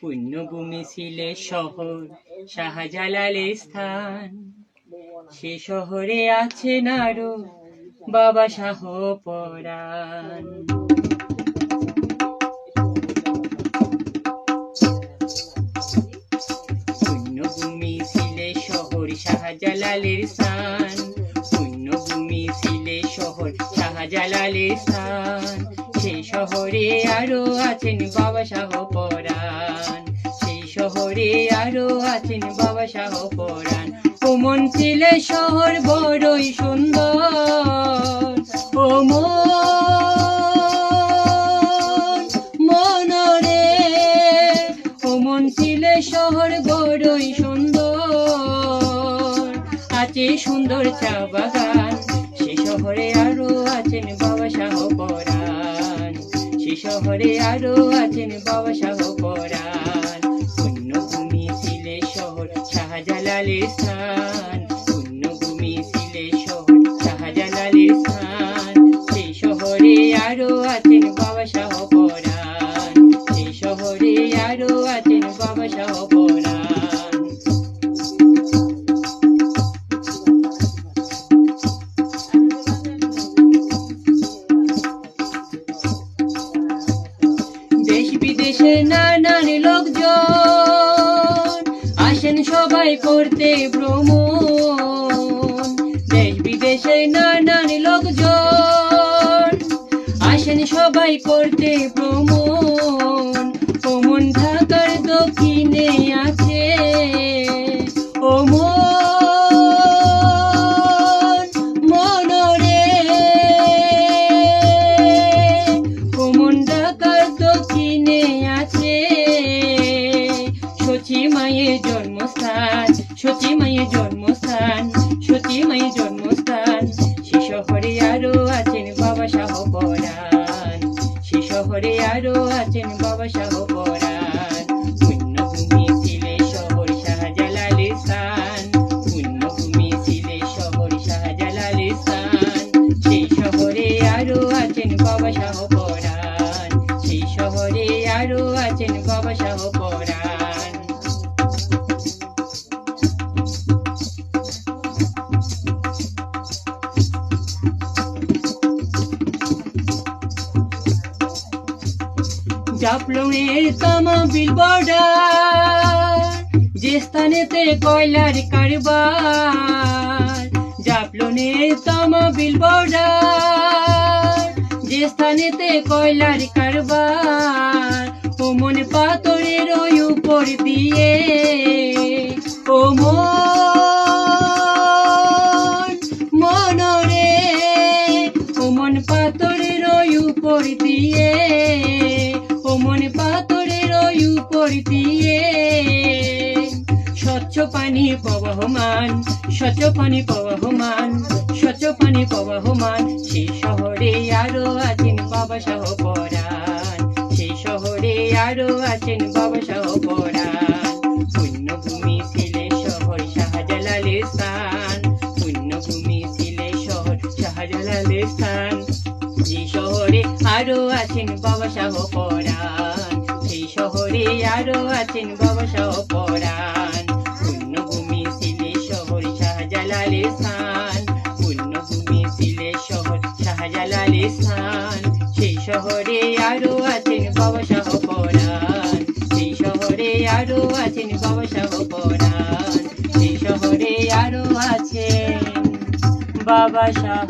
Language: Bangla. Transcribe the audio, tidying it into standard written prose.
পুণ্যভূমি সিলেট শহর শাহজালালের স্থান। সে শহরে আছেন আরো বাবা শাহ পরাণ। পুণ্যভূমি সিলেট শহর শাহজালালের স্থান। পুণ্যভূমি সিলেট শহর শাহজালালের স্থান। সেই শহরে আরো আছেন বাবা শাহ পরাণ। সেই শহরে আরো আছেন বাবা শাহ পরাণ। ও মন সিলেট শহর বড়ই সুন্দর। ও মনরে ও মন সিলেট শহর বড়ই সুন্দর। আছে সুন্দর চা বাগান। সে শহরে আরো আছেন বাবা শাহ পরাণ। সে শহরে আরো আছেন বাবা শাহ পরাণ। পুণ্যভূমি সিলেট শহর শাহজালালের স্থান। পুণ্যভূমি সিলেট শহর শাহজালালের স্থান। সেই শহরে আরো আছেন বাবা শাহ পরাণ। সেই শহরে আরো আছেন বাবা শাহ পরাণ। দেশ বিদেশে নানান লোকজন আসেন সবাই করতে ভ্রমণ। দেশ বিদেশে নানান লোকজন আসেন সবাই করতে ভ্রমণ। ওমন ঢাকার দক্ষিণে আছে। ও মনরে ওমন ঢাকার দক্ষিণে আছে। সচি মায়ের জন্মস্থান। সচি মায়ের জন্মস্থান। সচি মায়ের জন্মস্থান। সে শহরে আরো আছেন বাবা শাহ পরাণ। সে শহরে আরো আছেন বাবা শাহ পরাণ। পুণ্যভূমি সিলেট শহর শাহজালালের স্থান। পুণ্যভূমি সিলেট শহর শাহজালালের স্থান। সেই শহরে আরো আছেন বাবা শাহ পরাণ। সেই শহরে আরো আছেন বাবা শাহ পরাণ। জাফলংয়ের তামাবিল বর্ডার। যে স্থানেতে কয়লার কারবার। জাফলংয়ের তামাবিল বর্ডার। যে স্থানেতে কয়লার কারবার। ও মন পাথরের ওই উপর দিয়ে। ও মনরে ও মন পাথরের ওই উপর দিয়ে। ও মন পাথরের ওই উপর দিয়ে। স্বচ্ছ পানি প্রবাহমান। স্বচ্ছ পানি প্রবাহমান। স্বচ্ছ পানি প্রবাহমান। সেই শহরে আরো আছেন বাবা শাহ পরাণ। সেই শহরে আরো আছেন বাবা শাহ পরাণ। পুণ্যভূমি সিলেট শহর শাহজালালের স্থান। পুণ্যভূমি সিলেট শহর শাহজালালের স্থান। যে শহরে আরো আছেন বাবা শাহ পরাণ। সেই শহরে আরো আছেন বাবা শাহ পরাণ। পুণ্যভূমি সিলেট শহর শাহজালালের স্থান। পুণ্যভূমি সিলেট শহর শাহজালালের স্থান। সেই শহরে আরো আছেন বাবা শাহ পরাণ। সেই শহরে আরো আছেন বাবা শাহ পরাণ। সেই শহরে আরো আছেন বাবা শাহ